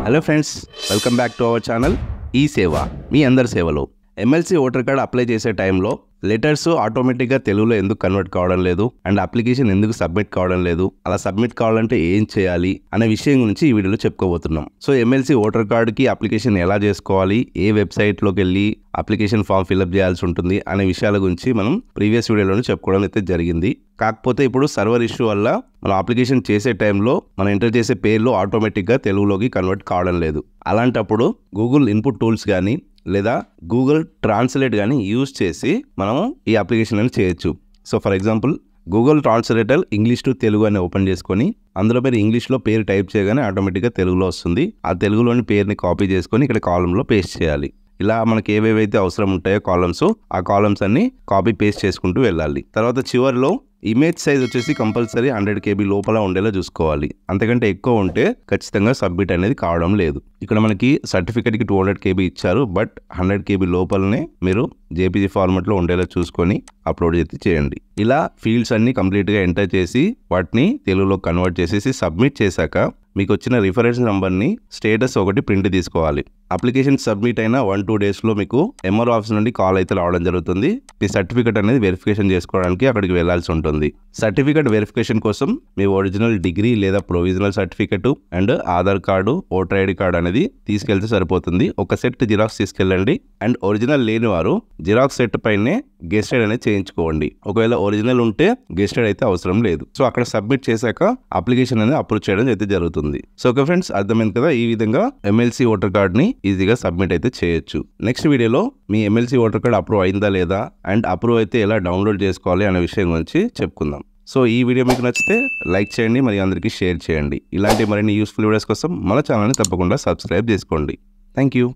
Hello friends, welcome back to our channel ఈ సేవ మీ అందరి సేవలో. ఎమ్మెల్సీ ఓటర్ కార్డ్ అప్లై చేసే టైంలో లెటర్స్ ఆటోమేటిక్గా తెలుగులో ఎందుకు కన్వర్ట్ కావడం లేదు అండ్ అప్లికేషన్ ఎందుకు సబ్మిట్ కావడం లేదు, అలా సబ్మిట్ కావాలంటే ఏం చేయాలి అనే విషయం గురించి ఈ వీడియోలో చెప్పుకోబోతున్నాం. సో ఎమ్మెల్సీ ఓటర్ కార్డుకి అప్లికేషన్ ఎలా చేసుకోవాలి, ఏ వెబ్సైట్లోకి వెళ్ళి అప్లికేషన్ ఫామ్ ఫిల్అప్ చేయాల్సి ఉంటుంది అనే విషయాల గురించి మనం ప్రీవియస్ వీడియోలోనే చెప్పుకోవడం అయితే జరిగింది. కాకపోతే ఇప్పుడు సర్వర్ ఇష్యూ వల్ల మనం అప్లికేషన్ చేసే టైంలో మనం ఎంటర్ చేసే పేర్లు ఆటోమేటిక్గా తెలుగులోకి కన్వర్ట్ కావడం లేదు. అలాంటప్పుడు గూగుల్ ఇన్పుట్ టూల్స్ కానీ లేదా గూగుల్ ట్రాన్స్లేట్ కానీ యూజ్ చేసి మనము ఈ అప్లికేషన్ అని చేయొచ్చు. So for example Google translator English to Telugu అని ఓపెన్ చేసుకొని అందులో మీరు ఇంగ్లీష్లో పేరు టైప్ చేయగానే ఆటోమేటిక్గా తెలుగులో వస్తుంది. ఆ తెలుగులోని పేరుని కాపీ చేసుకొని ఇక్కడ కాలంలో పేస్ట్ చేయాలి. ఇలా మనకి ఏవేవైతే అవసరం ఉంటాయో కాలమ్స్, ఆ కాలమ్స్ అన్ని కాపీ పేస్ట్ చేసుకుంటూ వెళ్ళాలి. తర్వాత చివరిలో ఇమేజ్ సైజ్ వచ్చేసి కంపల్సరీ 100 KB లోపల ఉండేలా చూసుకోవాలి. అంతకంటే ఎక్కువ ఉంటే ఖచ్చితంగా సబ్మిట్ అనేది కావడం లేదు. ఇక్కడ మనకి సర్టిఫికేట్కి 200 KB ఇచ్చారు, బట్ 100 KB లోపలనే మీరు JPG ఫార్మాట్లో ఉండేలా చూసుకొని అప్లోడ్ అయితే చేయండి. ఇలా ఫీల్డ్స్ అన్ని కంప్లీట్గా ఎంటర్ చేసి వాటిని తెలుగులో కన్వర్ట్ చేసేసి సబ్మిట్ చేశాక మీకు వచ్చిన రిఫరెన్స్ నెంబర్ని స్టేటస్ ఒకటి ప్రింట్ తీసుకోవాలి. అప్లికేషన్ సబ్మిట్ అయిన 1-2 డేస్లో మీకు MRO ఆఫీస్ నుండి కాల్ అయితే రావడం జరుగుతుంది. మీ సర్టిఫికేట్ అనేది వెరిఫికేషన్ చేసుకోవడానికి అక్కడికి వెళ్లాల్సి ఉంటుంది. సర్టిఫికేట్ వెరిఫికేషన్ కోసం మీ ఒరిజినల్ డిగ్రీ లేదా provisional certificate and Aadhaar card, voter ID card అనేది తీసుకెళ్తే సరిపోతుంది. ఒక సెట్ జిరాక్స్ తీసుకెళ్ళండి అండ్ ఒరిజినల్ లేని వారు జిరాక్స్ సెట్ పైనే గెస్టెడ్ అనేది చేయించుకోండి. ఒకవేళ ఒరిజినల్ ఉంటే గెస్టెడ్ అయితే అవసరం లేదు. సో అక్కడ సబ్మిట్ చేశాక అప్లికేషన్ అనేది అప్రూవ్ చేయడం అయితే జరుగుతుంది. సో ఓకే ఫ్రెండ్స్, అర్థమైంది కదా? ఈ విధంగా ఎమ్మెల్సీ ఓటర్ కార్డ్ ని ఈజీగా సబ్మిట్ అయితే చేయొచ్చు. నెక్స్ట్ వీడియోలో మీ ఎమ్మెల్సీ ఓటర్ కార్డ్ అప్రూవ్ అయిందా లేదా అండ్ అప్రూవ్ అయితే ఎలా డౌన్లోడ్ చేసుకోవాలి అనే విషయం గురించి చెప్పుకుందాం. సో ఈ వీడియో మీకు నచ్చితే లైక్ చేయండి, మరి అందరికీ షేర్ చేయండి. ఇలాంటి మరిన్ని యూస్ఫుల్ వీడియోస్ కోసం మన ఛానల్ని తప్పకుండా సబ్స్క్రైబ్ చేసుకోండి. Thank you.